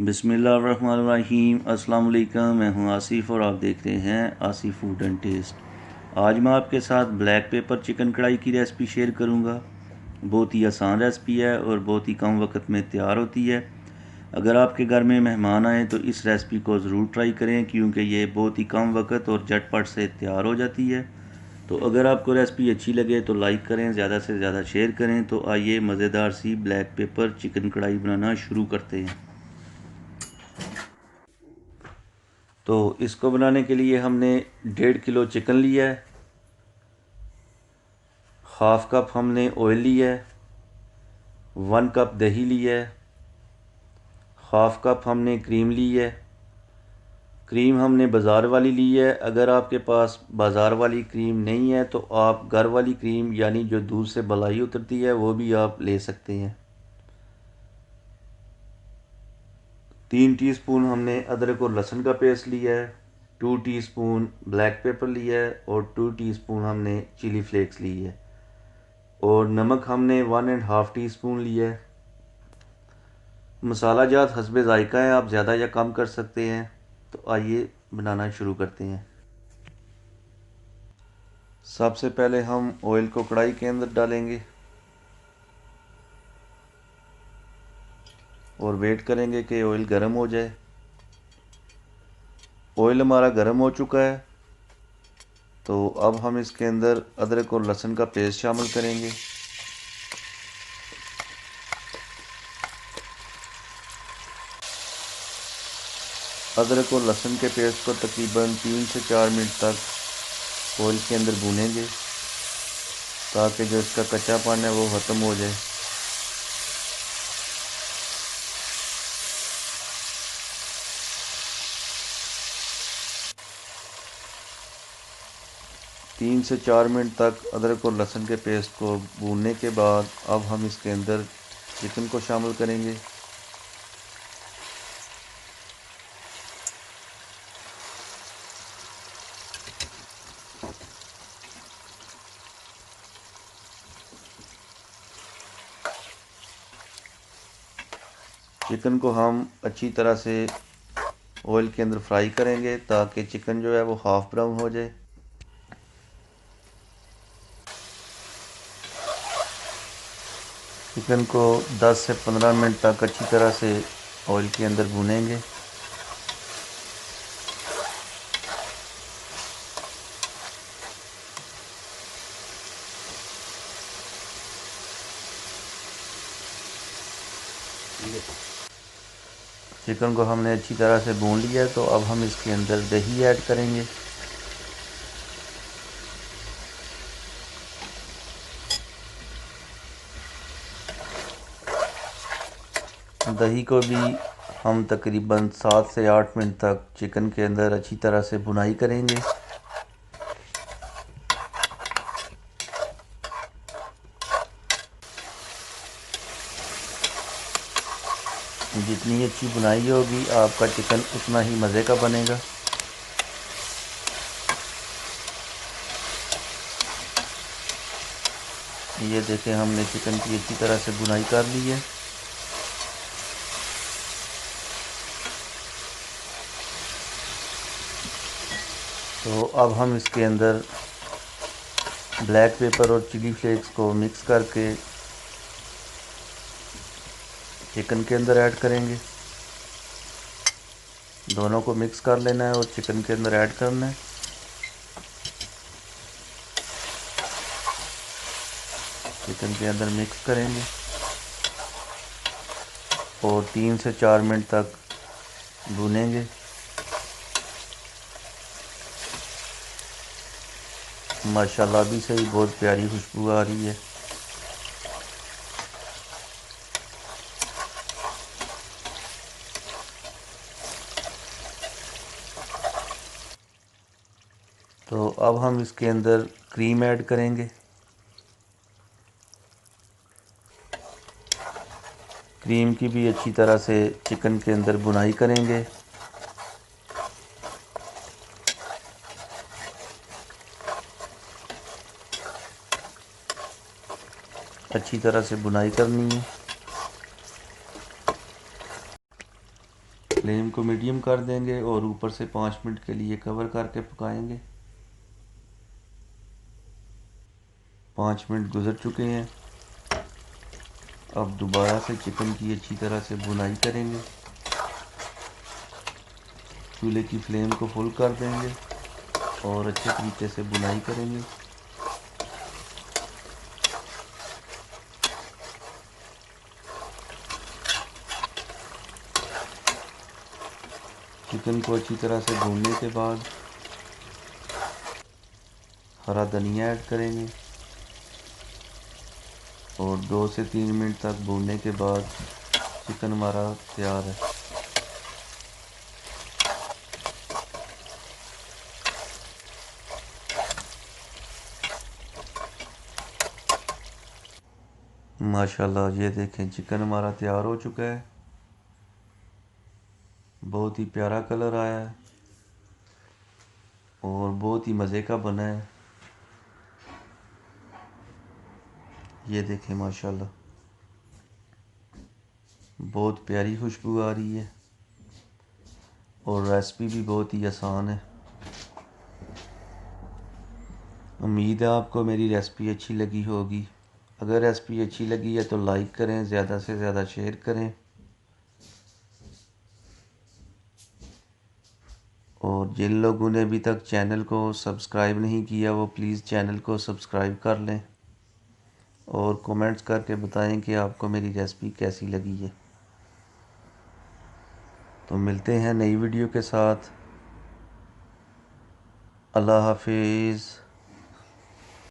बिस्मिल्लाहिर्रहमानिर्रहीम। अस्सलाम वालेकुम। मैं हूं आसिफ़ और आप देख रहे हैं आसिफ़ फूड एंड टेस्ट। आज मैं आपके साथ ब्लैक पेपर चिकन कढ़ाई की रेसिपी शेयर करूंगा। बहुत ही आसान रेसिपी है और बहुत ही कम वक्त में तैयार होती है। अगर आपके घर में मेहमान आए तो इस रेसिपी को ज़रूर ट्राई करें, क्योंकि ये बहुत ही कम वक्त और झटपट से तैयार हो जाती है। तो अगर आपको रेसिपी अच्छी लगे तो लाइक करें, ज़्यादा से ज़्यादा शेयर करें। तो आइए मज़ेदार सी ब्लैक पेपर चिकन कढ़ाई बनाना शुरू करते हैं। तो इसको बनाने के लिए हमने 1.5 किलो चिकन लिया है, हाफ कप हमने ऑयल लिया है, 1 कप दही लिया है, हाफ कप हमने क्रीम ली है। क्रीम हमने बाज़ार वाली ली है। अगर आपके पास बाज़ार वाली क्रीम नहीं है तो आप घर वाली क्रीम यानी जो दूध से मलाई उतरती है वो भी आप ले सकते हैं। 3 टीस्पून हमने अदरक और लहसुन का पेस्ट लिया है, 2 टीस्पून ब्लैक पेपर लिया है और 2 टीस्पून हमने चिली फ्लेक्स ली है और नमक हमने 1.5 टीस्पून लिया है। मसाला जात हस्बे ज़ायका है, आप ज़्यादा या कम कर सकते हैं। तो आइए बनाना शुरू करते हैं। सबसे पहले हम ऑयल को कढ़ाई के अंदर डालेंगे और वेट करेंगे कि ऑयल गर्म हो जाए। ऑयल हमारा गर्म हो चुका है, तो अब हम इसके अंदर अदरक और लहसुन का पेस्ट शामिल करेंगे। अदरक और लहसुन के पेस्ट को तकरीबन 3 से 4 मिनट तक ऑयल के अंदर भूनेंगे ताकि जो इसका कच्चापन है वो ख़त्म हो जाए। तीन से 4 मिनट तक अदरक और लहसुन के पेस्ट को भूनने के बाद अब हम इसके अंदर चिकन को शामिल करेंगे। चिकन को हम अच्छी तरह से ऑयल के अंदर फ्राई करेंगे ताकि चिकन जो है वो हाफ़ ब्राउन हो जाए। चिकन को 10 से 15 मिनट तक अच्छी तरह से ऑयल के अंदर भूनेंगे। चिकन को हमने अच्छी तरह से भून लिया, तो अब हम इसके अंदर दही ऐड करेंगे। दही को भी हम तकरीबन 7 से 8 मिनट तक चिकन के अंदर अच्छी तरह से भुनाई करेंगे। जितनी अच्छी बुनाई होगी आपका चिकन उतना ही मज़े का बनेगा। ये देखें, हमने चिकन की अच्छी तरह से बुनाई कर ली है। तो अब हम इसके अंदर ब्लैक पेपर और चिली फ्लेक्स को मिक्स करके चिकन के अंदर ऐड करेंगे। दोनों को मिक्स कर लेना है और चिकन के अंदर ऐड करना है। चिकन के अंदर मिक्स करेंगे और 3 से 4 मिनट तक भूनेंगे। माशाल्लाह भी सही, बहुत प्यारी खुशबू आ रही है। तो अब हम इसके अंदर क्रीम ऐड करेंगे। क्रीम की भी अच्छी तरह से चिकन के अंदर बुनाई करेंगे। अच्छी तरह से बुनाई करनी है। फ्लेम को मीडियम कर देंगे और ऊपर से 5 मिनट के लिए कवर करके पकाएंगे। 5 मिनट गुजर चुके हैं। अब दोबारा से चिकन की अच्छी तरह से भुनाई करेंगे। चूल्हे की फ्लेम को फुल कर देंगे और अच्छे तरीके से भुनाई करेंगे। चिकन को अच्छी तरह से भूनने के बाद हरा धनिया ऐड करेंगे और 2 से 3 मिनट तक भूनने के बाद चिकन हमारा तैयार है। माशाल्लाह, ये देखें चिकन हमारा तैयार हो चुका है। बहुत ही प्यारा कलर आया है और बहुत ही मज़े का बना है। ये देखें माशाल्लाह, बहुत प्यारी खुशबू आ रही है और रेसिपी भी बहुत ही आसान है। उम्मीद है आपको मेरी रेसिपी अच्छी लगी होगी। अगर रेसिपी अच्छी लगी है तो लाइक करें, ज़्यादा से ज़्यादा शेयर करें और जिन लोगों ने अभी तक चैनल को सब्सक्राइब नहीं किया वो प्लीज़ चैनल को सब्सक्राइब कर लें और कमेंट्स करके बताएं कि आपको मेरी रेसिपी कैसी लगी है। तो मिलते हैं नई वीडियो के साथ। अल्लाह हाफिज़।